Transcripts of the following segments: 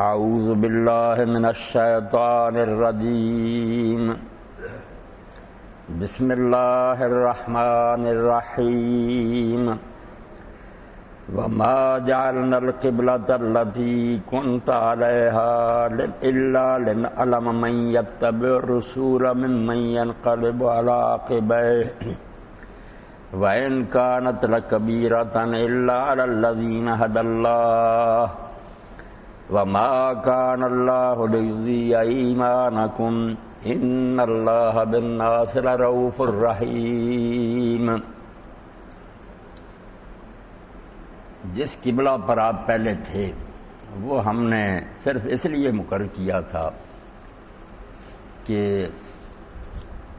اعوذ باللہ من الشیطان الرجیم بسم اللہ الرحمن الرحیم وما جعلنا القبلة التي كنت عليها إلا لنعلم من يتبع الرسول ممن ينقلب على عقبيه وإن كانت لكبيرة إلا على الذين هدى الله وما كان الله ليضيع إيمانكم إن الله بالناس لرؤوف رحيم۔ جس قبلہ پر آپ پہلے تھے وہ ہم نے صرف اس لیے مقرر کیا تھا کہ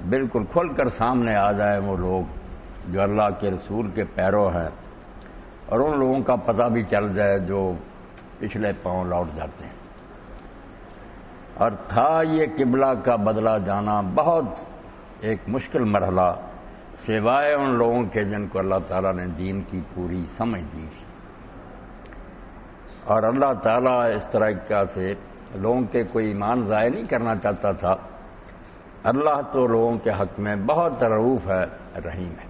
بالکل کھل کر سامنے آ جائیں وہ لوگ جو اللہ کے رسول کے پیرو ہیں، اور ان لوگوں کا پتہ بھی چل جائے جو پچھلے پاؤں لوٹ جاتے ہیں۔ اور تھا یہ قبلہ کا بدلہ جانا بہت ایک مشکل مرحلہ، سوائے ان لوگوں کے جن کو اللہ تعالیٰ نے دین کی پوری سمجھ دی تھی۔ اور اللہ تعالیٰ اس طرح سے لوگوں کے کوئی ایمان ضائع نہیں کرنا چاہتا تھا۔ اللہ تو لوگوں کے حق میں بہت رؤوف ہے، رحیم ہے۔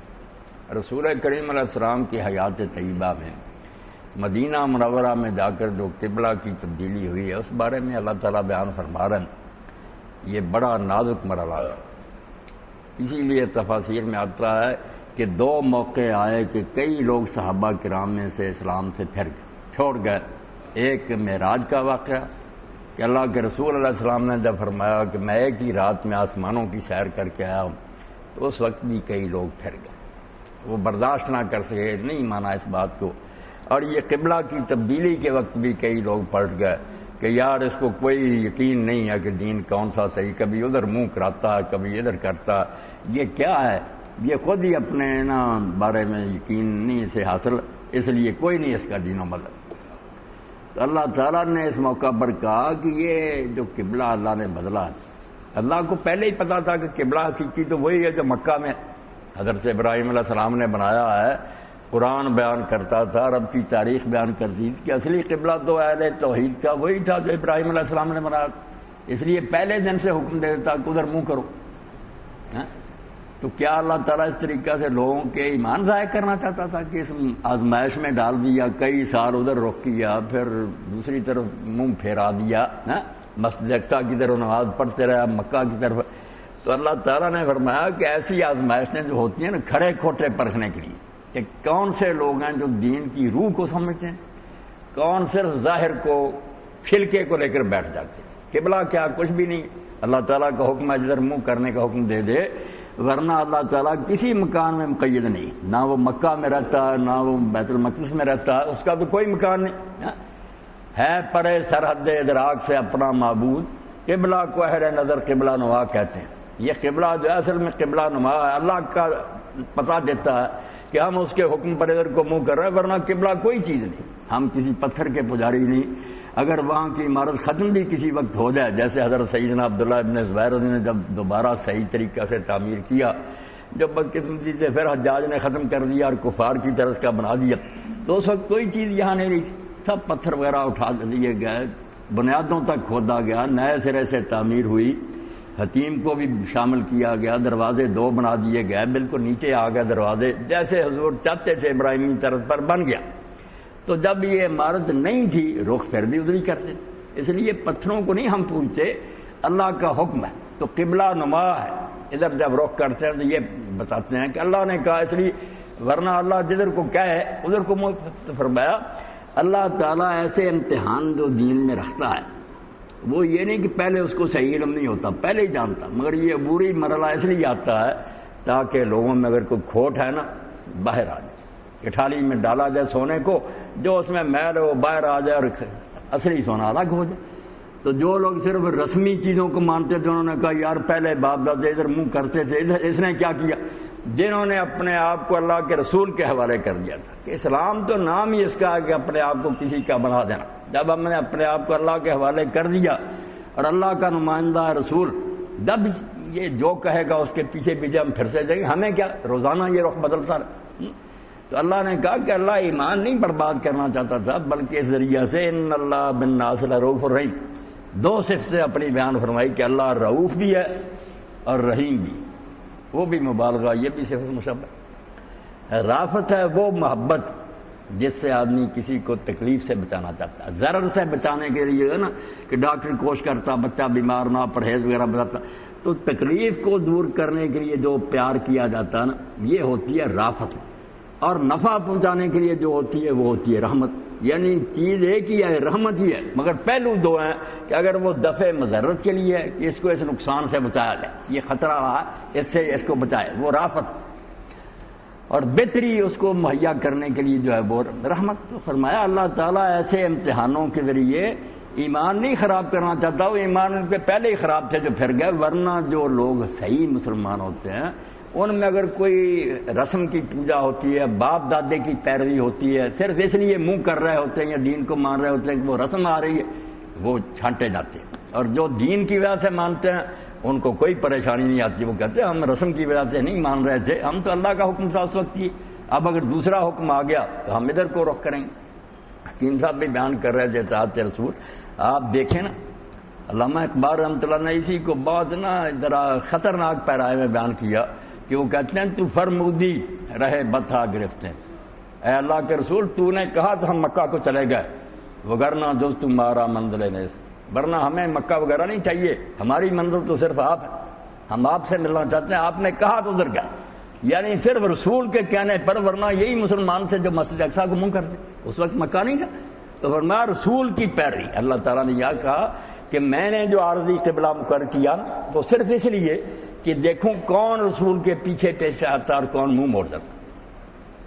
رسول کریم علیہ السلام کی حیات طیبہ میں مدینہ منورہ میں جا کر جو قبلہ کی تبدیلی ہوئی ہے اس بارے میں اللہ تعالیٰ بیان فرما رہے ہیں، یہ بڑا نازک مرحلہ ہے۔ اسی لیے تفاسیر میں آتا ہے کہ دو موقع آئے کہ کئی لوگ صحابہ کرام میں سے اسلام سے چھوڑ گئے۔ ایک معراج کا واقعہ کہ اللہ کے رسول علیہ السلام نے جب فرمایا کہ میں ایک ہی رات میں آسمانوں کی سیر کر کے آیا ہوں، تو اس وقت بھی کئی لوگ پھر گئے، وہ برداشت نہ کر سکے، نہیں مانا اس بات کو۔ اور یہ قبلہ کی تبدیلی کے وقت بھی کئی لوگ پلٹ گئے کہ یار اس کو کوئی یقین نہیں ہے کہ دین کون سا صحیح، کبھی ادھر منہ کراتا ہے کبھی ادھر کرتا، یہ کیا ہے، یہ خود ہی اپنے بارے میں یقین نہیں اسے حاصل، اس لیے کوئی نہیں اس کا دین و مذہب۔ تو اللہ تعالیٰ نے اس موقع پر کہا کہ یہ جو قبلہ اللہ نے بدلا، اللہ کو پہلے ہی پتا تھا کہ قبلہ حقیقی تو وہی ہے جو مکہ میں حضرت ابراہیم علیہ السلام نے بنایا ہے۔ قرآن بیان کرتا تھا، رب کی تاریخ بیان کرتی تھی کہ اصلی قبلہ تو اہل توحید کا وہی تھا جو ابراہیم علیہ السلام نے بنایا، اس لیے پہلے دن سے حکم دے دیتا کہ ادھر منہ کرو۔ تو کیا اللہ تعالیٰ اس طریقہ سے لوگوں کے ایمان ضائع کرنا چاہتا تھا کہ اس آزمائش میں ڈال دیا، کئی سال ادھر رخ کیا، پھر دوسری طرف منہ پھیرا دیا، مسجد اقصیٰ کی طرف نماز پڑھتے رہا، مکہ کی طرف۔ تو اللہ تعالیٰ نے فرمایا کہ ایسی آزمائشیں جو ہوتی ہیں نا کھڑے کھوٹے پرکھنے کے لیے کہ کون سے لوگ ہیں جو دین کی روح کو سمجھتے ہیں، کون صرف ظاہر کو چھلکے کو لے کر بیٹھ جاتے ہیں۔ قبلہ کیا کچھ بھی نہیں، اللہ تعالیٰ کا حکم ہے جدھر منہ کرنے کا حکم دے دے، ورنہ اللہ تعالیٰ کسی مکان میں مقید نہیں، نہ وہ مکہ میں رہتا ہے نہ وہ بیت المقدس میں رہتا ہے، اس کا تو کوئی مکان نہیں ہے۔ پرے سرحد ادراک سے اپنا معبود، قبلہ کو اہل نظر قبلہ نما کہتے ہیں۔ یہ قبلہ جو ہے اصل میں قبلہ نما ہے، اللہ کا پتہ دیتا ہے کہ ہم اس کے حکم پر ادھر کو منہ کر رہے ہیں، ورنہ قبلہ کوئی چیز نہیں، ہم کسی پتھر کے پجاری نہیں۔ اگر وہاں کی عمارت ختم بھی کسی وقت ہو جائے، جیسے حضرت سیدنا عبداللہ ابن زبیر نے جب دوبارہ صحیح طریقہ سے تعمیر کیا، جب بدقسمتی سے پھر حجاج نے ختم کر دیا اور کفار کی طرز کا بنا دیا، تو اس وقت کوئی چیز یہاں نہیں رہی، سب پتھر وغیرہ اٹھا لیے گئے، بنیادوں تک کھودا گیا، نئے سرے سے تعمیر ہوئی، حتیم کو بھی شامل کیا گیا، دروازے 2 بنا دیے گئے، بالکل نیچے آ گئے دروازے، جیسے حضور چاہتے تھے ابراہیمی طرز پر بن گیا۔ تو جب یہ عمارت نہیں تھی رخ پھر بھی ادھر ہی کرتے، اس لیے پتھروں کو نہیں ہم پوچھتے، اللہ کا حکم ہے تو قبلہ نما ہے، ادھر جب رخ کرتے ہیں تو یہ بتاتے ہیں کہ اللہ نے کہا، اس لیے ورنہ اللہ جدھر کو کہے ادھر کو فرمایا۔ اللہ تعالیٰ ایسے امتحان جو دین میں رکھتا ہے وہ یہ نہیں کہ پہلے اس کو صحیح علم نہیں ہوتا، پہلے ہی جانتا، مگر یہ عبوری مرحلہ اس لیے آتا ہے تاکہ لوگوں میں اگر کوئی کھوٹ ہے نا باہر آ جائے، اٹھالی میں ڈالا جائے سونے کو، جو اس میں میل ہے وہ باہر آ جائے اور اصلی سونا الگ ہو جائے۔ تو جو لوگ صرف رسمی چیزوں کو مانتے تھے انہوں نے کہا یار پہلے باپ دادے ادھر منہ کرتے تھے، اس نے کیا کیا، جنہوں نے اپنے آپ کو اللہ کے رسول کے حوالے کر دیا تھا کہ اسلام تو نام ہی اس کا ہے کہ اپنے آپ کو کسی کا بنا دینا۔ جب ہم نے اپنے آپ کو اللہ کے حوالے کر دیا اور اللہ کا نمائندہ رسول، جب یہ جو کہے گا اس کے پیچھے پیچھے ہم پھر سے جائیں گے، ہمیں کیا، روزانہ یہ رخ بدلتا رہے۔ تو اللہ نے کہا کہ اللہ ایمان نہیں برباد کرنا چاہتا تھا، بلکہ اس ذریعہ سے ان اللہ بالناس لرؤوف الرحیم، دو صفتیں اپنی بیان فرمائی کہ اللہ رؤوف بھی ہے اور رحیم بھی، وہ بھی مبالغہ، یہ بھی صفت مشبہ۔ رافت ہے وہ محبت جس سے آدمی کسی کو تکلیف سے بچانا چاہتا ہے، ضرر سے بچانے کے لیے ہے نا کہ ڈاکٹر کوشش کرتا بچہ بیمار نہ، پرہیز وغیرہ بتاتا، تو تکلیف کو دور کرنے کے لیے جو پیار کیا جاتا ہے نا، یہ ہوتی ہے رافت، اور نفع پہنچانے کے لیے جو ہوتی ہے وہ ہوتی ہے رحمت۔ یعنی چیز ایک ہی ہے، رحمت ہی ہے، مگر پہلو دو ہیں کہ اگر وہ دفع مضرت کے لیے ہے کہ اس کو اس نقصان سے بچایا جائے، یہ خطرہ رہا اس سے اس کو بچائے، وہ رافت، اور بہتری اس کو مہیا کرنے کے لیے جو ہے وہ رحمت۔ تو فرمایا اللہ تعالیٰ ایسے امتحانوں کے ذریعے ایمان نہیں خراب کرنا چاہتا، وہ ایمان ان کے پہلے ہی خراب تھے جو پھر گئے، ورنہ جو لوگ صحیح مسلمان ہوتے ہیں ان میں اگر کوئی رسم کی پوجا ہوتی ہے، باپ دادے کی پیروی ہوتی ہے، صرف اس لیے منہ کر رہے ہوتے ہیں یا دین کو مان رہے ہوتے ہیں کہ وہ رسم آ رہی ہے، وہ چھانٹے جاتے ہیں، اور جو دین کی وجہ سے مانتے ہیں ان کو کوئی پریشانی نہیں آتی، وہ کہتے ہیں ہم رسم کی وجہ سے نہیں مان رہے تھے، ہم تو اللہ کا حکم تھا اس وقت کی، اب اگر دوسرا حکم آ گیا تو ہم ادھر کو رخ کریں گے۔ حکیم صاحب بھی بیان کر رہے تھے اطاعت رسول، آپ دیکھیں نا علامہ اقبال رحمۃ اللہ نے اسی کو بہت نا ذرا خطرناک پیرائے میں بیان کیا کہ وہ کہتے ہیں تو فرمودی رہے بتھا گرفتے، اے اللہ کے رسول تو نے کہا تو ہم مکہ کو چلے گئے، وگرنہ جز تمہارا منزل نیس، ورنہ ہمیں مکہ وغیرہ نہیں چاہیے، ہماری منزل تو صرف آپ ہے، ہم آپ سے ملنا چاہتے ہیں، آپ نے کہا تو ادھر گیا، یعنی صرف رسول کے کہنے پر، ورنہ یہی مسلمان تھے جو مسجد اقصیٰ کو منہ کرتے، اس وقت مکہ نہیں تھا، تو فرمایا رسول کی پیروی۔ اللہ تعالیٰ نے یہ کہا کہ میں نے جو عارضی قبلہ مقرر کیا وہ صرف اس لیے کہ دیکھوں کون رسول کے پیچھے پیچھے آتا اور کون منہ موڑ جاتا،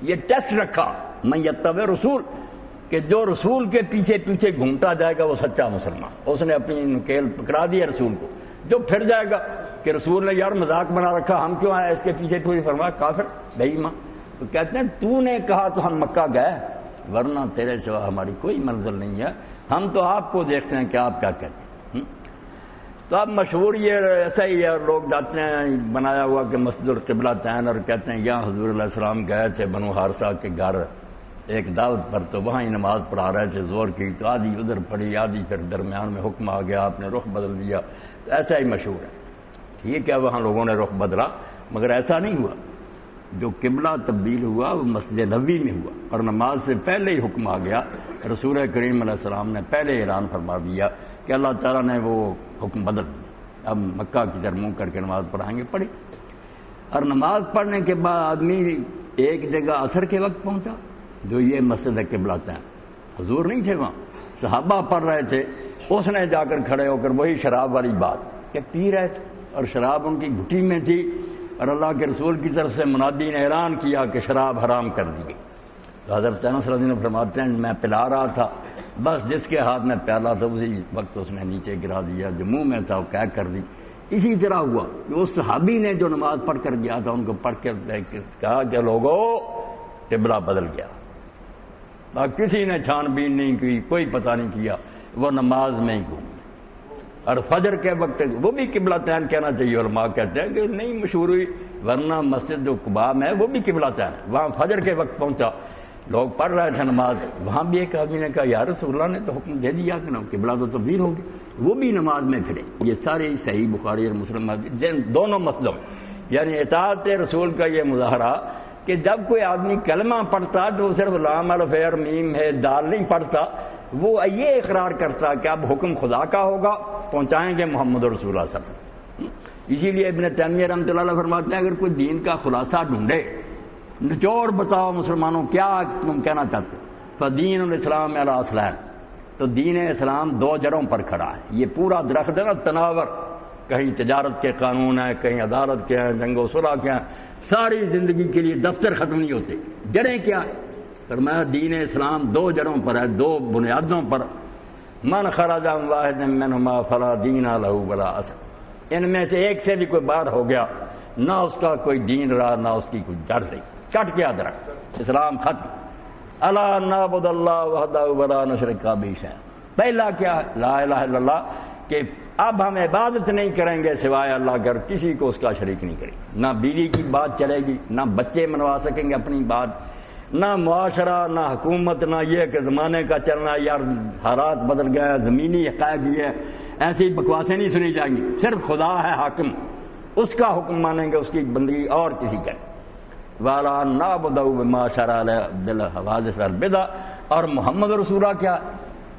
یہ ٹیسٹ رکھا، من یتبع رسول، کہ جو رسول کے پیچھے پیچھے گھومتا جائے گا وہ سچا مسلمان، اس نے اپنی نکیل پکڑا دیا رسول کو، جو پھر جائے گا کہ رسول نے یار مذاق بنا رکھا ہم کیوں آئے اس کے پیچھے، پوری فرمایا کافر بے ایمان۔ تو کہتے ہیں تو نے کہا تو ہم مکہ گئے، ورنہ تیرے سوا ہماری کوئی منزل نہیں ہے، ہم تو آپ کو دیکھتے ہیں کہ آپ کیا کہتے ہیں۔ تو اب مشہور یہ ایسا ہی ہے، لوگ جاتے ہیں بنایا ہوا کہ مسجد القبلہ تین، اور کہتے ہیں یہاں حضور علیہ السلام گئے تھے بنو حارثہ کے گھر ایک دعوت پر، تو وہاں ہی نماز پڑھا رہے تھے زور کی، تو آدھی ادھر پڑھی آدھی پھر درمیان میں حکم آ گیا، آپ نے رخ بدل دیا، تو ایسا ہی مشہور ہے۔ ٹھیک ہے وہاں لوگوں نے رخ بدلا، مگر ایسا نہیں ہوا، جو قبلہ تبدیل ہوا وہ مسجد نبوی میں ہوا، اور نماز سے پہلے ہی حکم آ گیا، رسول کریم علیہ السلام نے پہلے اعلان فرما دیا کہ اللہ تعالیٰ نے وہ حکم بدل دیا، اب مکہ کی طرف منہ کر کے نماز پڑھائیں گے، پڑھی۔ اور نماز پڑھنے کے بعد آدمی ایک جگہ عصر کے وقت پہنچا جو یہ مسجد قبلہ تین، حضور نہیں تھے وہاں، صحابہ پڑھ رہے تھے، اس نے جا کر کھڑے ہو کر وہی شراب والی بات کہ پی رہے تھے اور شراب ان کی گھٹی میں تھی، اور اللہ کے رسول کی طرف سے منادی نے اعلان کیا کہ شراب حرام کر دی گئی۔ تو حضرت انس رضی اللہ عنہ فرماتے ہیں میں پلا رہا تھا، بس جس کے ہاتھ میں پیالہ تھا اسی وقت اس نے نیچے گرا دیا، جو منہ میں تھا وہ قید کر دی۔ اسی طرح ہوا کہ اس صحابی نے جو نماز پڑھ کر گیا تھا ان کو پڑھ کے کہا کہ لوگو قبلہ بدل گیا، کسی نے چھان بین نہیں کی، کوئی پتہ نہیں کیا، وہ نماز میں ہی گھوم گئے۔ اور فجر کے وقت وہ بھی قبلہ تین کہنا چاہیے، علماء کہتے ہیں کہ نہیں مشہور ہوئی، ورنہ مسجد جو قباء میں ہے وہ بھی قبلہ تین ہے، وہاں فجر کے وقت پہنچا، لوگ پڑھ رہے تھے نماز، وہاں بھی ایک آدمی نے کہا یا رسول اللہ نے تو حکم دے دیا کہ قبلہ تو تبدیل ہوگی، وہ بھی نماز میں پھرے۔ یہ سارے صحیح بخاری اور مسلم دونوں مسلم، یعنی اطاعت رسول کا یہ مظاہرہ کہ جب کوئی آدمی کلمہ پڑھتا تو صرف لام الف اور میم ہے دال نہیں پڑھتا، وہ یہ اقرار کرتا کہ اب حکم خدا کا ہوگا، پہنچائیں گے محمد رسول اللہ صلی اللہ علیہ وسلم۔ اسی لیے ابن تیمیہ رحمۃ اللہ علیہ فرماتے ہیں اگر کوئی دین کا خلاصہ ڈھونڈے، نچوڑ بتاؤ مسلمانوں کیا تم کہنا چاہتے ہو، فدین الاسلام علی اصلین، تو دین اسلام دو جڑوں پر کھڑا ہے۔ یہ پورا درخت ہے نا تناور، کہیں تجارت کے قانون ہیں، کہیں عدالت کے ہیں، جنگ و صلح کے ہیں، ساری زندگی کے لیے دفتر ختم نہیں ہوتے، جڑیں کیا ہے؟ فرمایا دین اسلام دو جڑوں پر ہے، دو بنیادوں پر، من خرج عن واحد منہما فلا دین لہ ولا اصل، ان میں سے ایک سے بھی کوئی بات ہو گیا نہ اس کا کوئی دین رہا نہ اس کی کوئی جڑ رہی، کٹ گیا درخت، اسلام ختم۔ الا نعبد اللہ وحدہ ولا نشرک بہ شیئا، پہلا کیا لا الہ الا اللہ، کہ اب ہم عبادت نہیں کریں گے سوائے اللہ کے، کسی کو اس کا شریک نہیں کریں، نہ بیوی کی بات چلے گی، نہ بچے منوا سکیں گے اپنی بات، نہ معاشرہ، نہ حکومت، نہ یہ کہ زمانے کا چلنا، یار حالات بدل گئے، زمینی حقائق یہ ہے، ایسی بکواسیں نہیں سنی جائیں گی۔ صرف خدا ہے حاکم، اس کا حکم مانیں گے، اس کی بندگی اور کسی کا والا نعبد بما شرع بالحوادث والبدع۔ اور محمد رسول اللہ کیا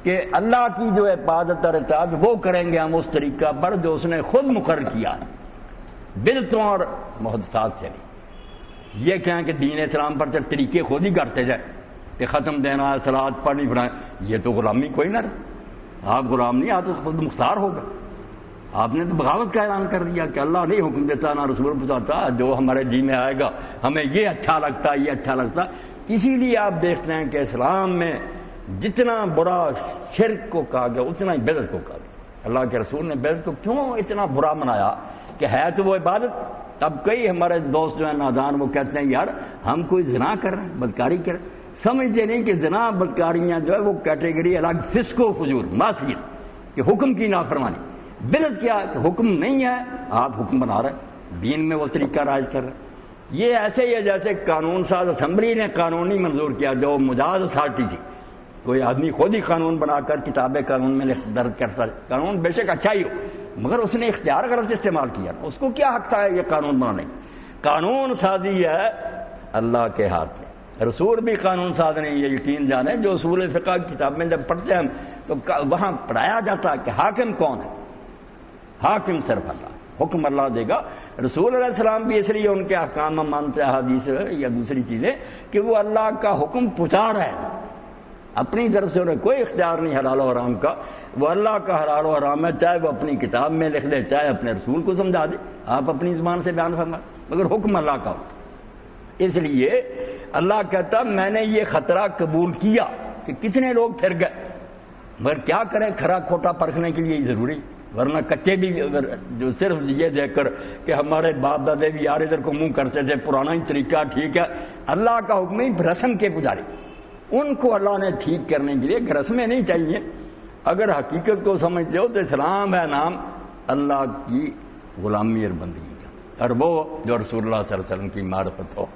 کہ اللہ کی جو عبادت اور اطاعت وہ کریں گے ہم اس طریقہ پر جو اس نے خود مقرر کیا، بدعتوں اور محدثات چلی۔ یہ کہیں کہ دین اسلام پر چل طریقے خود ہی کرتے جائیں کہ ختم دینا ہے، صلوات پڑھنی پڑھائیں، یہ تو غلامی کوئی نہ رہے۔ آپ غلام نہیں، آپ تو خود مختار ہو گئے۔ آپ نے تو بغاوت کا اعلان کر دیا کہ اللہ نہیں حکم دیتا، نہ رسول بتاتا، جو ہمارے جی میں آئے گا ہمیں یہ اچھا لگتا، یہ اچھا لگتا۔ اسی لیے آپ دیکھتے ہیں کہ اسلام میں جتنا برا شرک کو کہا گیا اتنا ہی بدعت کو کہا گیا۔ اللہ کے رسول نے بدعت کو کیوں اتنا برا منایا کہ ہے تو وہ عبادت۔ اب کئی ہمارے دوست جو ہیں نادان، وہ کہتے ہیں یار ہم کوئی زنا کر رہے ہیں، بدکاری کر رہے ہیں، سمجھتے نہیں کہ زنا بدکاریاں جو ہے وہ کیٹیگری الگ، فسق و فجور، معصیت کہ حکم کی نافرمانی۔ بدعت کیا کہ حکم نہیں ہے، آپ حکم بنا رہے ہیں، دین میں وہ طریقہ رائج کر رہے ہیں۔ یہ ایسے ہی ہے جیسے قانون ساز اسمبلی نے قانون نہیں منظور کیا جو مجاز اتھارٹی تھی۔ کوئی آدمی خود ہی قانون بنا کر کتاب قانون میں درج کرتا ہے، قانون بے شک اچھا ہی ہو مگر اس نے اختیار غلط استعمال کیا، اس کو کیا حق تھا یہ قانون بنانے کا؟ قانون سازی ہے اللہ کے ہاتھ میں۔ رسول بھی قانون ساز نہیں، یہ یقین جانے۔ جو اصول فقہ کی کتاب میں جب پڑھتے ہیں ہم تو وہاں پڑھایا جاتا ہے کہ حاکم کون ہے۔ حاکم صرف اللہ، حکم اللہ دے گا۔ رسول علیہ السلام بھی اس لیے ان کے احکام ہم مانتے ہیں، حدیث یا دوسری چیزیں، کہ وہ اللہ کا حکم پہنچا رہے ہیں، اپنی طرف سے انہیں کوئی اختیار نہیں حلال و حرام کا۔ وہ اللہ کا حلال و حرام ہے، چاہے وہ اپنی کتاب میں لکھ دے، چاہے اپنے رسول کو سمجھا دے، آپ اپنی زبان سے بیان فرمائیں، مگر حکم اللہ کا ہو۔ اس لیے اللہ کہتا میں نے یہ خطرہ قبول کیا کہ کتنے لوگ پھر گئے، مگر کیا کریں، کھرا کھوٹا پرکھنے کے لیے ضروری، ورنہ کچے بھی جو صرف یہ دیکھ کر کہ ہمارے باپ دادے بھی یار ادھر کو منہ کرتے تھے، پرانا ہی طریقہ ٹھیک ہے، اللہ کا حکم ہی رسم کے پجاری، ان کو اللہ نے ٹھیک کرنے کے لیے رسمیں نہیں چاہیے۔ اگر حقیقت کو سمجھتے ہو تو اسلام ہے نام اللہ کی غلامی اور بندگی کا، اور وہ جو رسول اللہ صلی اللہ علیہ وسلم کی معرفت ہو۔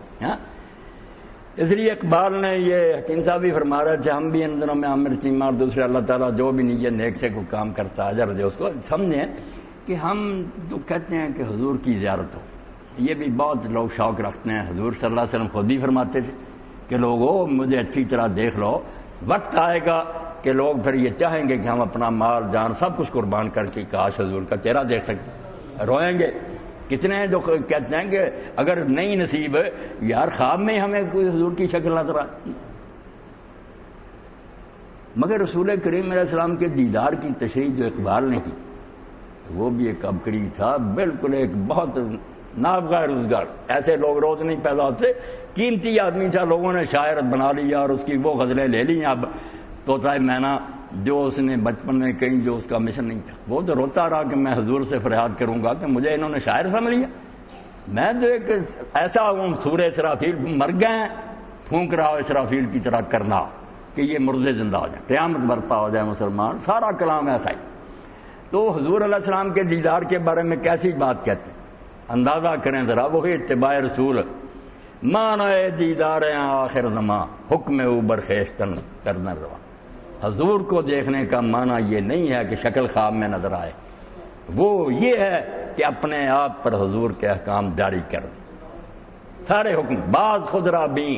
اس لیے اقبال نے یہ حکیم صاحب بھی فرما رہے تھے، ہم بھی ان دنوں میں عامر چیمہ اور دوسرے اللہ تعالیٰ جو بھی نیت نیک سے کوئی کام کرتا ہے اجر دے اس کو۔ سمجھیں کہ ہم جو کہتے ہیں کہ حضور کی زیارت ہو، یہ بھی بہت لوگ شوق رکھتے ہیں۔ حضور صلی اللہ علیہ وسلم خود بھی فرماتے تھے کہ لوگوں مجھے اچھی طرح دیکھ لو، وقت آئے گا کہ لوگ پھر یہ چاہیں گے کہ ہم اپنا مال جان سب کچھ قربان کر کے کاش حضور کا چہرہ دیکھ سکتے، روئیں گے۔ کتنے ہیں جو کہتے ہیں کہ اگر نہیں نصیب ہے یار خواب میں ہمیں کوئی حضور کی شکل نظر آتی، مگر رسول کریم علیہ السلام کے دیدار کی تشریح جو اقبال نے کی وہ بھی ایک عبقری تھا، بالکل ایک بہت نابغہ روزگار۔ ایسے لوگ روز نہیں پیدا ہوتے، قیمتی آدمی تھا، لوگوں نے شاعر بنا لیا اور اس کی وہ غزلیں لے لی۔ اب طوطا مینا جو اس نے بچپن میں کہیں جو اس کا مشن نہیں تھا، وہ تو روتا رہا کہ میں حضور سے فریاد کروں گا کہ مجھے انہوں نے شاعر سمجھ لیا، میں تو ایک ایسا ہوں سورہ اسرافیل، مر گئے ہیں پھونک رہا ہو اسرافیل کی طرح کرنا کہ یہ مردے زندہ ہو جائیں، قیامت برپا ہو جائے مسلمان، سارا کلام ایسا ہی۔ تو حضور علیہ السلام کے دیدار کے بارے میں کیسی بات کہتے ہیں، اندازہ کریں ذرا، وہی اتباع رسول، معنی دیدار آخر زمان، حکم اوبر خیشتن کرنا روا۔ حضور کو دیکھنے کا معنی یہ نہیں ہے کہ شکل خواب میں نظر آئے، وہ یہ ہے کہ اپنے آپ پر حضور کے احکام جاری کر سارے حکم، بعض خود را بھی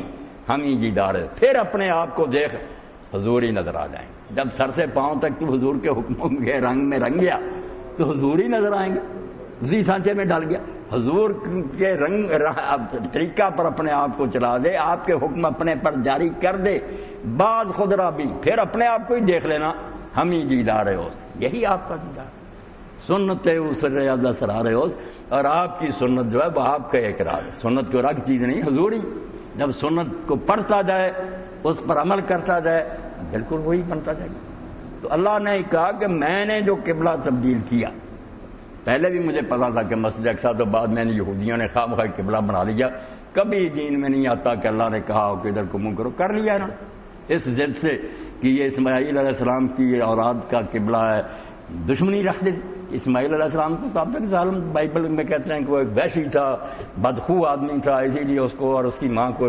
ہم ہی دیدار، پھر اپنے آپ کو دیکھ حضور ہی نظر آ جائیں گے۔ جب سر سے پاؤں تک تو حضور کے حکموں کے رنگ میں رنگ گیا تو حضور ہی نظر آئیں گے، اسی سانچے میں ڈال گیا۔ حضور کے رنگ طریقہ پر اپنے آپ کو چلا دے، آپ کے حکم اپنے پر جاری کر دے، بعض خود را بھی، پھر اپنے آپ کو ہی دیکھ لینا ہم ہی دیدار ہے، یہی آپ کا دیدار، سنت اسرا سرار ہے، اور آپ کی سنت جو ہے وہ آپ کا اقرار ہے۔ سنت کوئی الگ چیز نہیں، حضور ہی جب سنت کو پڑھتا جائے، اس پر عمل کرتا جائے، بالکل وہی بنتا جائے گا۔ تو اللہ نے کہا کہ میں نے جو قبلہ تبدیل کیا، پہلے بھی مجھے پتا تھا کہ مسجد اقصیٰ تو بعد میں یہودیوں نے خواہ مخواہ قبلہ بنا لیا، کبھی دین میں نہیں آتا کہ اللہ نے کہا ہو کہ ادھر کو منہ کرو، کر لیا نا اس ضد سے کہ یہ اسماعیل علیہ السلام کی اولاد کا قبلہ ہے، دشمنی رکھ دی۔ اسماعیل علیہ السلام کو کافر ظالم بائبل میں کہتے ہیں کہ وہ ایک وحشی تھا، بدخو آدمی تھا، اسی لیے اس کو اور اس کی ماں کو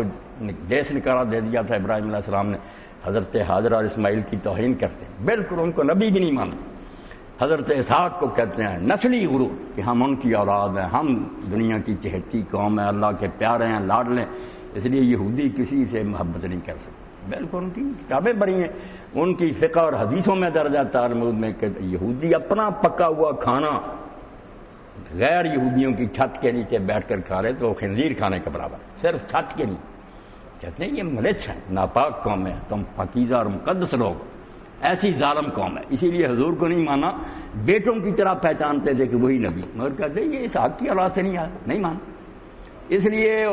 دیس نکالا دے دیا تھا ابراہیم علیہ السلام نے، حضرت حاجرہ اور اسماعیل کی توہین کرتے ہیں، بالکل ان کو نبی بھی نہیں مانتے۔ حضرت اسحاق کو کہتے ہیں نسلی غرور کہ ہم ان کی اولاد ہیں، ہم دنیا کی چہتی قوم ہیں، اللہ کے پیارے ہیں، لاڈلے، اس لیے یہودی کسی سے محبت نہیں کر سکتے۔ بالکل ان کی کتابیں بڑی ہیں، ان کی فقہ اور حدیثوں میں درج ہے تالمود میں کہ یہودی اپنا پکا ہوا کھانا غیر یہودیوں کی چھت کے نیچے بیٹھ کر کھا رہے تو خنزیر کھانے کے برابر، صرف چھت کے نیچے۔ کہتے ہیں یہ ملچ ہے، ناپاک قوم ہے، تم پاکیزہ اور مقدس لوگ، ایسی ظالم قوم ہے۔ اسی لیے حضور کو نہیں مانا، بیٹوں کی طرح پہچانتے تھے کہ وہی نبی، مگر کہتے ہیں یہ اسحاق کی اولاد سے نہیں آیا، نہیں مانا۔ اس لیے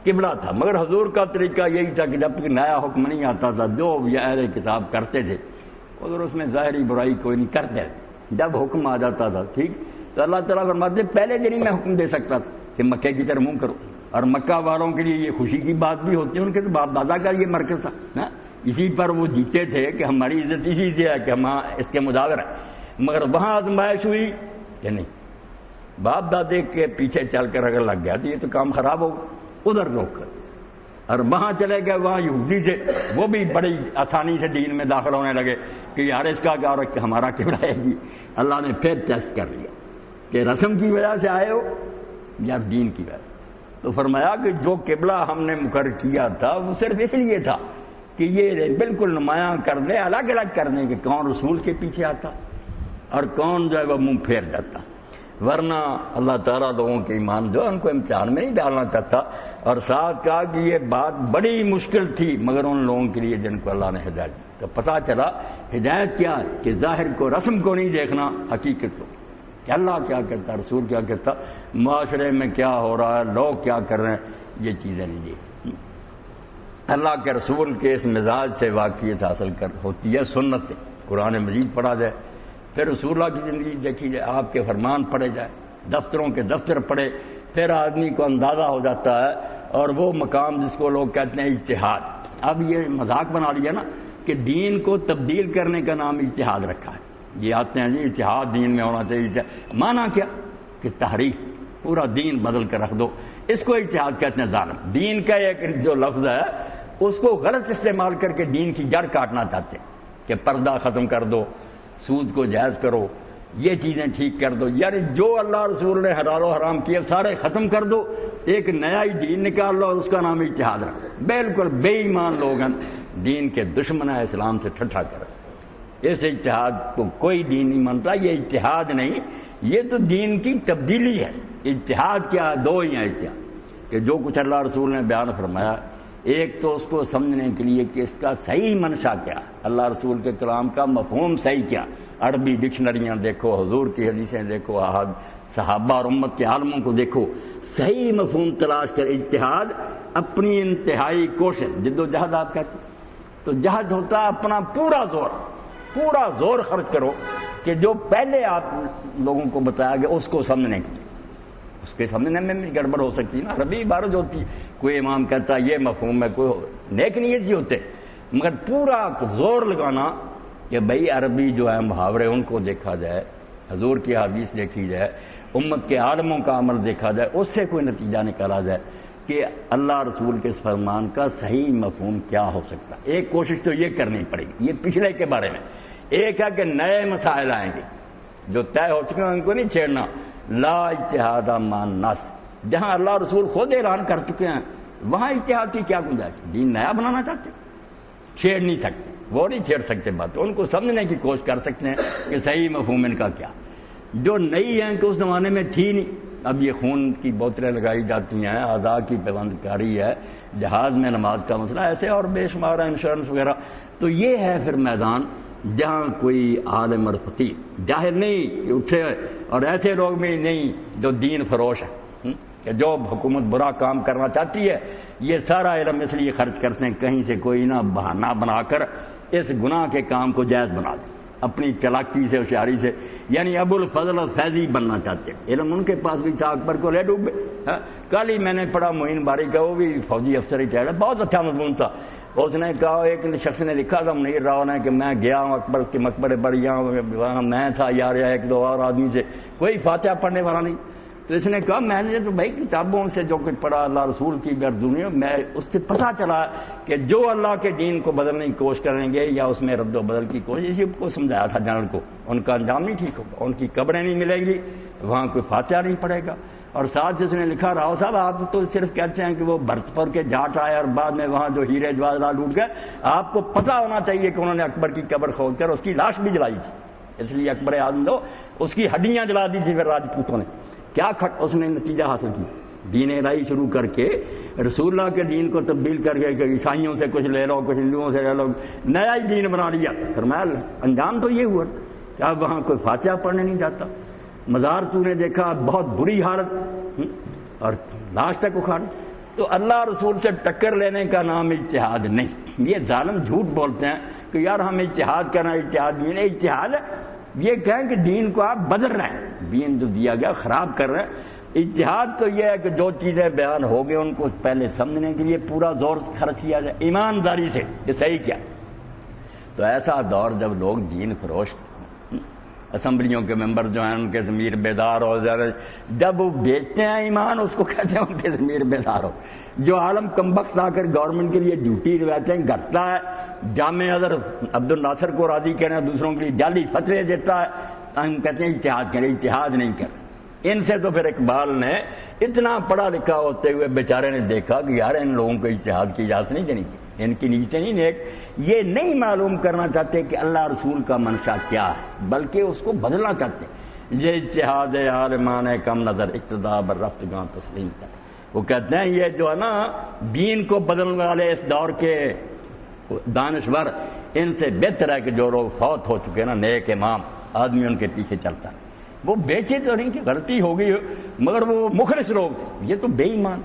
قبلہ تھا، مگر حضور کا طریقہ یہی تھا کہ جب تک نیا حکم نہیں آتا تھا جو اہل کتاب کرتے تھے اگر اس میں ظاہری برائی کوئی نہیں کرتے، جب حکم آ جاتا تھا ٹھیک تو اللہ تعالیٰ فرماتے پہلے دن ہی میں حکم دے سکتا تھا کہ مکے کی طرف منہ کرو، اور مکہ والوں کے لیے یہ خوشی کی بات بھی ہوتی ہے، ان کے تو باپ دادا کا یہ مرکز تھا نا، اسی پر وہ جیتے تھے کہ ہماری عزت اسی سے ہے کہ ہم اس کے مجاور ہیں۔ مگر وہاں آزمائش ہوئی کہ نہیں، باپ دادے کے پیچھے چل کر اگر لگ گیا تو یہ تو کام خراب ہوگا، ادھر روک کر، اور وہاں چلے گئے، وہاں یہودی تھے، وہ بھی بڑی آسانی سے دین میں داخل ہونے لگے کہ یار اس کا کیا اور ہمارا قبلہ ہے جی۔ اللہ نے پھر ٹیسٹ کر لیا کہ رسم کی وجہ سے آئے ہو یا دین کی وجہ، تو فرمایا کہ جو قبلہ ہم نے مقرر کیا تھا وہ صرف اس لیے تھا کہ یہ بالکل نمایاں کر دے، الگ الگ کر دیں کہ کون رسول کے پیچھے آتا اور کون جو ہے وہ منہ پھیر جاتا، ورنہ اللہ تعالیٰ لوگوں کے ایمان جو ان کو امتحان میں نہیں ڈالنا چاہتا۔ اور ساتھ کہا کہ یہ بات بڑی مشکل تھی مگر ان لوگوں کے لیے جن کو اللہ نے ہدایت دی، تو پتہ چلا ہدایت کیا کہ ظاہر کو رسم کو نہیں دیکھنا، حقیقت کو کہ اللہ کیا کرتا، رسول کیا کرتا، معاشرے میں کیا ہو رہا ہے، لوگ کیا کر رہے ہیں، یہ چیزیں نہیں دیکھتی۔ اللہ کے رسول کے اس مزاج سے واقفیت حاصل ہوتی ہے سنت سے، قرآن مجید پڑھا جائے، پھر رسول اللہ کی زندگی دیکھی جائے، آپ کے فرمان پڑھے جائے، دفتروں کے دفتر پڑھے، پھر آدمی کو اندازہ ہو جاتا ہے، اور وہ مقام جس کو لوگ کہتے ہیں اجتہاد، اب یہ مذاق بنا لیا نا کہ دین کو تبدیل کرنے کا نام اجتہاد رکھا ہے، یہ آتے ہیں جی اجتہاد دین میں ہونا چاہیے، مانا کیا کہ تحریف، پورا دین بدل کر رکھ دو، اس کو اجتہاد کہتے ہیں۔ ظالم دین کا ایک جو لفظ ہے اس کو غلط استعمال کر کے دین کی جڑ کاٹنا چاہتے ہیں کہ پردہ ختم کر دو، سود کو جائز کرو، یہ چیزیں ٹھیک کر دو، یعنی جو اللہ رسول نے حلال و حرام کیے سارے ختم کر دو، ایک نیا ہی دین نکال لو اور اس کا نام اجتہاد رکھو۔ بالکل بے ایمان لوگ ہیں، دین کے دشمن ہے، اسلام سے ٹھٹھا کر، اس اجتہاد کو کوئی دین نہیں مانتا، یہ اجتہاد نہیں، یہ تو دین کی تبدیلی ہے۔ اجتہاد کیا، دو ہی ہیں اجتہاد کہ جو کچھ اللہ رسول نے بیان فرمایا، ایک تو اس کو سمجھنے کے لیے کہ اس کا صحیح منشا کیا، اللہ رسول کے کلام کا مفہوم صحیح کیا، عربی ڈکشنریاں دیکھو، حضور کی حدیثیں دیکھو، صحابہ اور امت کے عالموں کو دیکھو، صحیح مفہوم تلاش کر۔ اجتہاد اپنی انتہائی کوشش، جد و جہد آپ کہتے تو جہد ہوتا ہے اپنا پورا زور خرچ کرو کہ جو پہلے آپ لوگوں کو بتایا گیا اس کو سمجھنے کے لیے، اس کے سمجھنے میں بھی گڑبڑ ہو سکتی ہے نا، عربی عبارت ہوتی ہے، کوئی امام کہتا ہے یہ مفہوم ہے، کوئی نیک نیت ہی ہوتے، مگر پورا زور لگانا کہ بھئی عربی جو ہے محاورے ان کو دیکھا جائے، حضور کی حدیث دیکھی جائے، امت کے عالموں کا عمل دیکھا جائے، اس سے کوئی نتیجہ نکالا جائے کہ اللہ رسول کے اس فرمان کا صحیح مفہوم کیا ہو سکتا۔ ایک کوشش تو یہ کرنی پڑے گی، یہ پچھلے کے بارے میں۔ ایک ہے کہ نئے مسائل آئیں گے جو طے ہو چکے ہیں ان کو نہیں چھیڑنا، لا اجتہاد مع النص، جہاں اللہ رسول خود اعلان کر چکے ہیں وہاں اجتہاد کی کیا گنجائش، دین نیا بنانا چاہتے چھیڑ نہیں سکتے، وہ نہیں چھیڑ سکتے بات، ان کو سمجھنے کی کوشش کر سکتے ہیں کہ صحیح مفہوم ان کا کیا، جو نئی ہیں کہ اس زمانے میں تھی نہیں۔ اب یہ خون کی بوتلیں لگائی جاتی ہیں، اعضاء کی پیوند کاری ہے، جہاز میں نماز کا مسئلہ، ایسے اور بے شمار انشورنس وغیرہ، تو یہ ہے پھر میدان جہاں کوئی عالم اور خطیب ظاہر نہیں کہ اٹھے، اور ایسے لوگ بھی نہیں جو دین فروش ہے کہ جو حکومت برا کام کرنا چاہتی ہے یہ سارا علم اس لیے خرچ کرتے ہیں کہیں سے کوئی نہ بہانہ بنا کر اس گناہ کے کام کو جائز بنا دیں اپنی چلاکی سے، ہوشیاری سے، یعنی ابو الفضل الفیضی بننا چاہتے ہیں۔ علم ان کے پاس بھی تھا، اکبر کو لے ڈوبے۔ کل ہی میں نے پڑھا معین باری کا، وہ بھی فوجی افسر ہی ٹھہرا، بہت اچھا مضمون تھا۔ اس نے کہا، ایک شخص نے لکھا تھا منیر راؤ نے کہ میں گیا ہوں اکبر کے مقبرے پر، یہاں میں تھا یار یا ایک دو اور آدمی سے، کوئی فاتحہ پڑھنے والا نہیں۔ تو اس نے کہا میں نے تو بھائی کتابوں سے جو کچھ پڑھا اللہ رسول کی گردونیوں میں اس سے پتہ چلا کہ جو اللہ کے دین کو بدلنے کی کوشش کریں گے یا اس میں رد و بدل کی کوشش، اسی کو سمجھایا تھا جنرل کو، ان کا انجام نہیں ٹھیک ہوگا، ان کی قبریں نہیں ملیں گی، وہاں کوئی فاتحہ نہیں پڑے گا۔ اور ساتھ اس نے لکھا راؤ صاحب آپ تو صرف کہتے ہیں کہ وہ بھرتپور کے جاٹ آئے اور بعد میں وہاں جو ہیرے جواہرات لوٹ گئے، آپ کو پتہ ہونا چاہیے کہ انہوں نے اکبر کی قبر کھود کر اس کی لاش بھی جلائی تھی، اس لیے اکبر اعظم دو اس کی ہڈیاں جلا دی تھی پھر راجپوتوں نے۔ کیا اس نے نتیجہ حاصل کیا، دین الہی شروع کر کے رسول اللہ کے دین کو تبدیل کر کے کہ عیسائیوں سے کچھ لے لو، کچھ ہندوؤں سے لے لو، نیا ہی دین بنا لیا۔ فرمایا انجام تو یہ ہوا کہ اب وہاں کوئی فاتحہ پڑھنے نہیں جاتا، مزار تو نے دیکھا بہت بری حالت اور لاش تک اکھاڑ۔ تو اللہ رسول سے ٹکر لینے کا نام اجتہاد نہیں۔ یہ ظالم جھوٹ بولتے ہیں کہ یار ہم اجتہاد کرنا، اجتہاد نہیں، اجتہاد یہ کہیں کہ دین کو آپ بدل رہے ہیں، دین جو دیا گیا خراب کر رہے ہیں۔ اجتہاد تو یہ ہے کہ جو چیزیں بیان ہو گئے ان کو پہلے سمجھنے کے لیے پورا زور خرچ کیا جائے ایمانداری سے، یہ صحیح کیا۔ تو ایسا دور جب لوگ دین فروش، اسمبلیوں کے ممبر جو ہیں ان کے ضمیر بیدار ہو جائے، جب وہ بیچتے ہیں ایمان اس کو کہتے ہیں ان کے ضمیر بیدار ہو۔ جو عالم کمبخت آ کر گورنمنٹ کے لیے جھوٹی روایتیں گھڑتا ہے، جامع اظہر عبد الناصر کو راضی کریں، دوسروں کے لیے جعلی فتوے دیتا ہے، ہم کہتے ہیں اجتہاد کریں، اجتہاد نہیں کر۔ ان سے تو پھر اقبال نے اتنا پڑھا لکھا ہوتے ہوئے بیچارے نے دیکھا کہ یار ان لوگوں کو اجتہاد کی اجازت نہیں دینی، ان کی نیتیں نہیں نیک، یہ نہیں معلوم کرنا چاہتے کہ اللہ رسول کا منشا کیا ہے بلکہ اس کو بدلنا چاہتے ہیں۔ یہ اجتہاد عالمان کم نظر اقتدا بر رفت گاں تسلیم کا، وہ کہتے ہیں یہ جو ہے نا دین کو بدلنے والے اس دور کے دانشور، ان سے بہتر ہے کہ جو لوگ فوت ہو چکے نا نیک امام، آدمی ان کے پیچھے چلتا ہے۔ وہ بیچے تو نہیں کہ غلطی ہو گئی مگر وہ مخلص لوگ تھے، یہ تو بے ایمان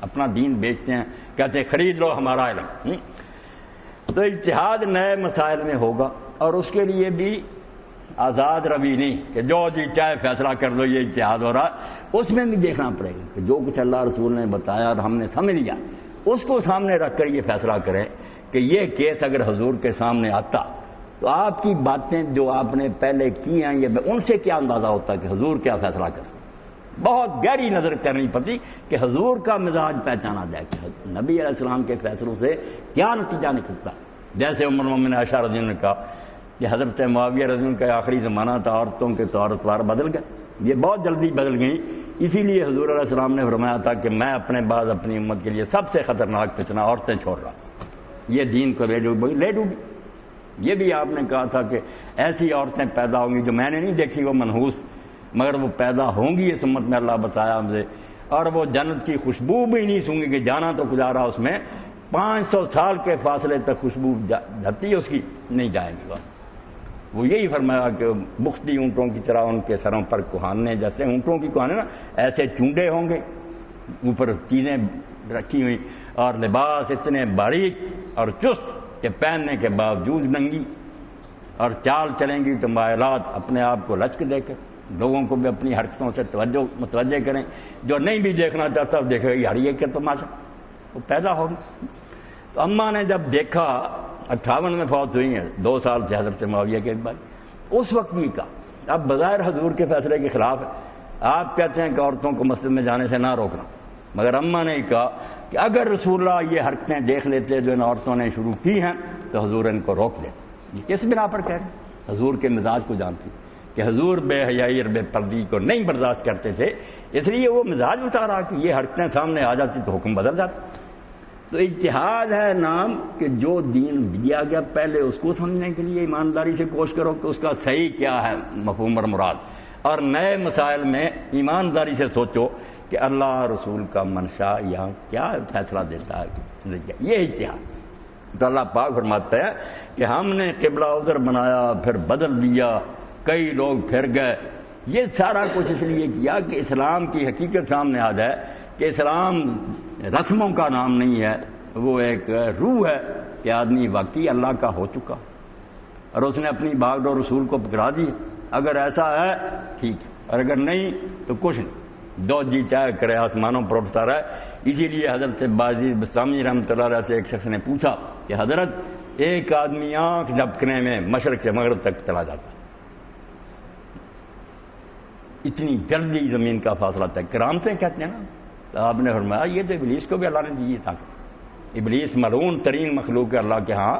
اپنا دین بیچتے ہیں، کہتے ہیں خرید لو ہمارا علم۔ تو اجتہاد نئے مسائل میں ہوگا اور اس کے لیے بھی آزاد روی نہیں کہ جو جی چاہے فیصلہ کر لو، یہ اجتہاد ہو رہا ہے۔ اس میں بھی دیکھنا پڑے گا کہ جو کچھ اللہ رسول نے بتایا اور ہم نے سمجھ لیا اس کو سامنے رکھ کر یہ فیصلہ کریں کہ یہ کیس اگر حضور کے سامنے آتا تو آپ کی باتیں جو آپ نے پہلے کی ہیں یہ ان سے کیا اندازہ ہوتا کہ حضور کیا فیصلہ کر۔ بہت گہری نظر کرنی پڑتی کہ حضور کا مزاج پہچانا جائے کہ نبی علیہ السلام کے فیصلوں سے کیا نتیجہ نکلتا۔ جیسے عمر المومنین عائشہ رضی اللہ عنہا نے کہا کہ حضرت معاویہ رضی اللہ عنہ کا آخری زمانہ تھا، عورتوں کے طور اتوار بدل گئے، یہ بہت جلدی بدل گئیں، اسی لیے حضور علیہ السلام نے فرمایا تھا کہ میں اپنے بعد اپنی امت کے لیے سب سے خطرناک فتنہ عورتیں چھوڑ رہا، یہ دین کو لے ڈوبی۔ یہ بھی آپ نے کہا تھا کہ ایسی عورتیں پیدا ہوں گی جو میں نے نہیں دیکھی وہ منحوس، مگر وہ پیدا ہوں گی اس امت میں، اللہ بتایا ہم سے، اور وہ جنت کی خوشبو بھی نہیں سونگی کہ جانا تو گزارا اس میں 500 سال کے فاصلے تک خوشبو جاتی ہے اس کی نہیں جائیں گی۔ وہ یہی فرمایا کہ بختی اونٹوں کی طرح ان کے سروں پر کوہانے، جیسے اونٹوں کی کوہانے نا ایسے چونڈے ہوں گے، اوپر چیزیں رکھی ہوئی اور لباس اتنے باریک اور چست کہ پہننے کے باوجود ننگی، اور چال چلیں گی تو مائلات اپنے آپ کو لچک دے کر لوگوں کو بھی اپنی حرکتوں سے متوجہ کریں، جو نہیں بھی دیکھنا چاہتا دیکھے یار یہ کیا تماشا، وہ پیدا ہوگی۔ تو اماں نے جب دیکھا 58 میں فوت ہوئی ہیں، 2 سال سے حضرت معاویہ کے بعد، اس وقت یہ کہا، اب بظاہر حضور کے فیصلے کے خلاف ہے، آپ کہتے ہیں کہ عورتوں کو مسجد میں جانے سے نہ روکنا، مگر اماں نے کہا کہ اگر رسول اللہ یہ حرکتیں دیکھ لیتے جو ان عورتوں نے شروع کی ہیں تو حضور ان کو روک لیتے۔ یہ کس بنا پر کہہ رہے ہیں؟ حضور کے مزاج کو جانتی کہ حضور بے حیائی اور بے پردگی کو نہیں برداشت کرتے تھے، اس لیے وہ مزاج بتا رہا کہ یہ حرکتیں سامنے آ جاتی تو حکم بدل جاتا۔ تو اجتہاد ہے نام کہ جو دین دیا گیا پہلے اس کو سمجھنے کے لیے ایمانداری سے کوشش کرو کہ اس کا صحیح کیا ہے مفہوم اور مراد، اور نئے مسائل میں ایمانداری سے سوچو کہ اللہ رسول کا منشا یہاں کیا فیصلہ دیتا ہے، یہ اجتہاد۔ تو اللہ پاک فرماتا ہے کہ ہم نے قبلہ عذر بنایا پھر بدل دیا، کئی لوگ پھر گئے، یہ سارا کچھ اس لیے کیا کہ اسلام کی حقیقت سامنے آ جائے کہ اسلام رسموں کا نام نہیں ہے، وہ ایک روح ہے کہ آدمی واقعی اللہ کا ہو چکا اور اس نے اپنی باغ ڈور رسول کو پکڑا دی۔ اگر ایسا ہے ٹھیک ہے، اور اگر نہیں تو کچھ نہیں، دو جی چاہے کرے آسمانوں پر اٹھتا رہے۔ اسی لیے حضرت باجی بستامی رحمۃ اللہ علیہ سے ایک شخص نے پوچھا کہ حضرت ایک آدمی آنکھ جھپکنے میں مشرق سے مغرب تک چلا جاتا، اتنی جلدی زمین کا فاصلہ طے، کرامتیں کہتے ہیں نا. آپ نے فرمایا یہ تو ابلیس کو بھی اللہ نے دی تھا. ابلیس ملعون ترین مخلوق ہے اللہ کے ہاں،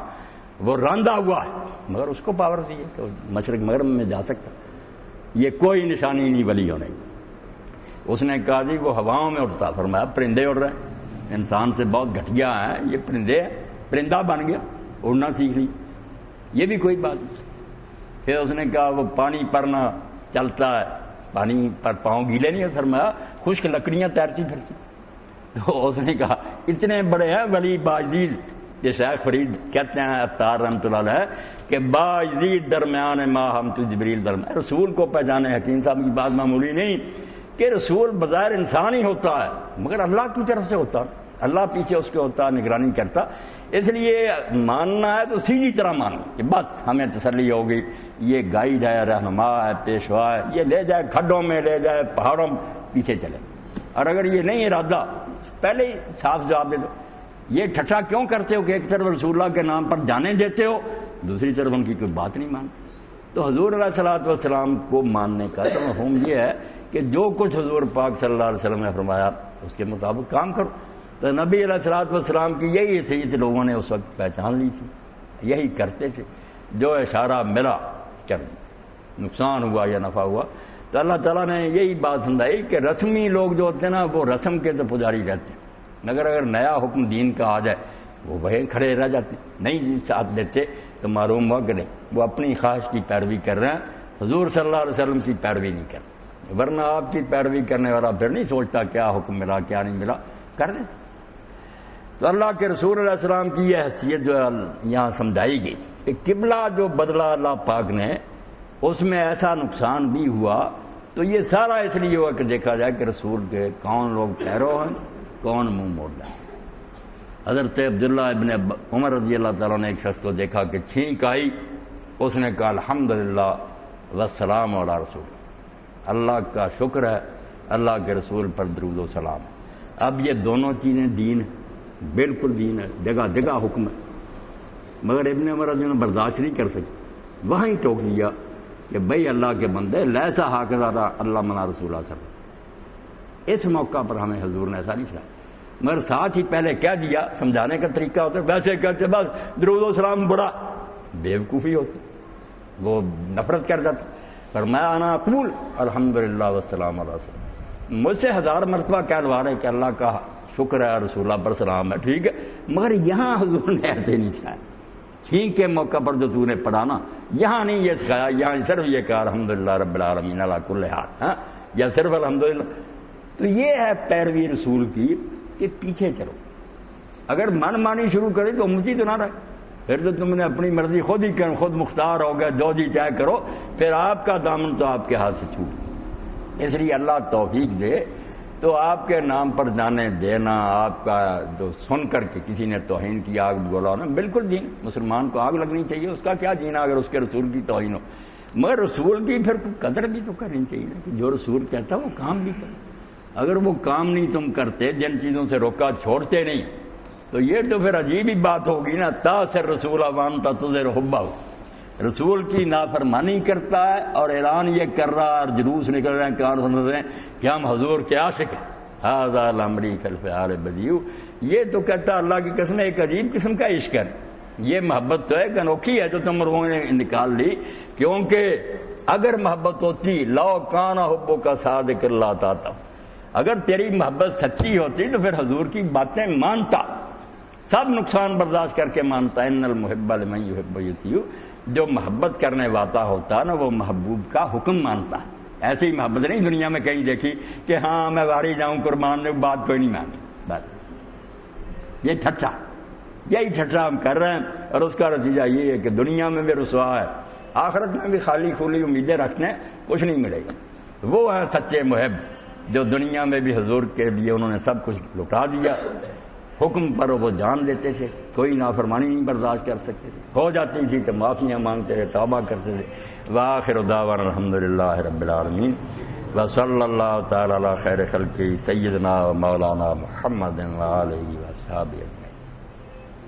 وہ راندہ ہوا ہے، مگر اس کو پاور دی ہے کہ مشرق مغرب میں جا سکتا. یہ کوئی نشانی نہیں ولی ہونے کی. اس نے کہا جی وہ ہواؤں میں اڑتا. فرمایا پرندے اڑ رہے ہیں، انسان سے بہت گھٹیا ہے یہ پرندے، پرندہ بن گیا، اڑنا سیکھ لی، یہ بھی کوئی بات نہیں. پھر اس نے کہا وہ پانی پر نہ چلتا ہے، پانی پر پاؤں گیلے نہیں. فرمایا خشک لکڑیاں تیرتی پھرتی. تو اس نے کہا اتنے بڑے ہیں ولی باجید، یہ شیخ فرید کہتے ہیں عطار رحمۃ اللہ علیہ کہ باجید درمیان ما ہم تو جبریل درمیان. رسول کو پہچانے حکیم صاحب کی بات معمولی نہیں کہ رسول بظاہر انسان ہی ہوتا ہے مگر اللہ کی طرف سے ہوتا، اللہ پیچھے اس کے ہوتا، نگرانی کرتا. اس لیے ماننا ہے تو سیدھی طرح مانو کہ بس ہمیں تسلی ہوگی، یہ گائیڈ ہے، رہنما ہے، پیشوا ہے، یہ لے جائے کھڈوں میں، لے جائے پہاڑوں میں، پیچھے چلے. اور اگر یہ نہیں ارادہ پہلے ہی صاف جواب دے دو. یہ ٹھٹھا کیوں کرتے ہو کہ ایک طرف رسول اللہ کے نام پر جانے دیتے ہو، دوسری طرف ان کی کوئی بات نہیں مانتے. تو حضور علیہ الصلوۃ والسلام کو ماننے کا تو مفہوم یہ ہے کہ جو کچھ حضور پاک صلی اللہ علیہ وسلم نے فرمایا اس کے مطابق کام کرو. تو نبی علیہ الصلوۃ والسلام کی یہی حیثیت لوگوں نے اس وقت پہچان لی تھی، یہی کرتے تھے. جو اشارہ ملا کر نقصان ہوا یا نفع ہوا تو اللہ تعالیٰ نے یہی بات سمجھائی کہ رسمی لوگ جو ہوتے ہیں نا وہ رسم کے تو پجاری رہتے ہیں، مگر اگر نیا حکم دین کا آ جائے وہ وہیں کھڑے رہ جاتے ہیں، نہیں ساتھ دیتے تو معلوم ہوا کہ نہیں وہ اپنی خواہش کی پیروی کر رہے ہیں، حضور صلی اللہ علیہ وسلم کی پیروی نہیں کر رہے. ورنہ آپ کی پیروی کرنے والا پھر نہیں سوچتا کیا حکم ملا کیا نہیں ملا، کر دیں. تو اللہ کے رسول علیہ السلام کی یہ حیثیت جو یہاں سمجھائی گئی کہ قبلہ جو بدلا اللہ پاک نے اس میں ایسا نقصان بھی ہوا تو یہ سارا اس لیے ہوا کہ دیکھا جائے کہ رسول کے کون لوگ پیرو ہیں، کون منہ موڑ جائیں. حضرت عبداللہ ابن عمر رضی اللہ تعالیٰ نے ایک شخص کو دیکھا کہ چھینک آئی، اس نے کہا الحمدللہ والسلام علی رسول، اللہ کا شکر ہے اللہ کے رسول پر درود و سلام. اب یہ دونوں چیزیں دین، بالکل دین ہے، جگہ جگہ حکم ہے. مگر ابن عمر رضی اللہ برداشت نہیں کر سکے، وہیں ٹوک دیا کہ بھئی اللہ کے بندے لیسا حاکذا اللہ منا رسول اللہ صلی اللہ علیہ وسلم. اس موقع پر ہمیں حضور نے ایسا نہیں سنایا، مگر ساتھ ہی پہلے کہہ دیا. سمجھانے کا طریقہ ہوتا ہے، ویسے کہتے بس درود و سلام بڑا بیوقوفی ہوتی، وہ نفرت کر جاتا. فرمایا انا اقول الحمدللہ والسلام علی رسول، مجھ سے 1000 مرتبہ کہلوا رہے کہ اللہ کا شکر ہے، رسول اللہ پر سلام ہے، ٹھیک ہے، مگر یہاں حضور نے ایسے نہیں سکھایا. چھینک کے موقع پر جو تو نے پڑھا نا یہاں نہیں یہ سکھایا، یہاں صرف یہ کہا الحمدللہ رب العالمین علی کل حال، یا صرف الحمدللہ. تو یہ ہے پیروی رسول کی کہ پیچھے چلو. اگر من مانی شروع کرے تو امتی تو نہ رہے، پھر تو تم نے اپنی مرضی خود ہی کریں، خود مختار ہو گئے، جو جی چاہے کرو، پھر آپ کا دامن تو آپ کے ہاتھ سے چھوٹ گیا. اس لیے اللہ توفیق دے تو آپ کے نام پر جانے دینا، آپ کا جو سن کر کے کسی نے توہین کی آگ بولا ہونا، بالکل دین. مسلمان کو آگ لگنی چاہیے، اس کا کیا جینا اگر اس کے رسول کی توہین ہو. مگر رسول کی پھر قدر بھی تو کرنی چاہیے کہ جو رسول کہتا وہ کام بھی کرے. اگر وہ کام نہیں تم کرتے، جن چیزوں سے روکا چھوڑتے نہیں، تو یہ تو پھر عجیب ہی بات ہوگی نا. تاثر رسول وانتا تظہر حبہ، رسول کی نافرمانی کرتا ہے اور اعلان یہ کر رہا ہے اور جلوس نکل رہے ہیں، کان سن رہے ہیں کہ ہم حضور کے عاشق ہیں. ھذا الامری فی الفعال بدیع، یہ تو کہتا اللہ کی قسم ایک عجیب قسم کا عشق ہے. یہ محبت تو ایک انوکھی ہے جو تم لوگوں نے نکال لی، کیونکہ اگر محبت ہوتی لو کان حبک صادق اللہ تعالی، اگر تیری محبت سچی ہوتی تو پھر حضور کی باتیں مانتا، سب نقصان برداشت کر کے مانتا. ان المحب لمن یحب یطیع، جو محبت کرنے والا ہوتا نا وہ محبوب کا حکم مانتا. ایسی ہی محبت نہیں دنیا میں کہیں دیکھی کہ ہاں میں واری جاؤں قربان دے، بات کوئی نہیں مانتی. بس یہ ٹھٹھا، یہی ٹھٹھا ہم کر رہے ہیں اور اس کا نتیجہ یہ ہے کہ دنیا میں بھی رسوا ہے، آخرت میں بھی خالی کھلی امیدیں رکھتے ہیں، کچھ نہیں ملے گا. وہ ہے سچے محب جو دنیا میں بھی حضور کے لیے انہوں نے سب کچھ لٹا دیا، حکم پر وہ جان دیتے تھے، کوئی نافرمانی نہیں برداشت کر سکتے تھے، ہو جاتی تھی تو معافیاں مانگتے تھے، توبہ کرتے تھے. وآخر دعوانا الحمدللہ رب العالمین وصلی اللہ تعالی علی خیر خلقہ سیدنا و مولانا محمد و آلہ و اصحابہ.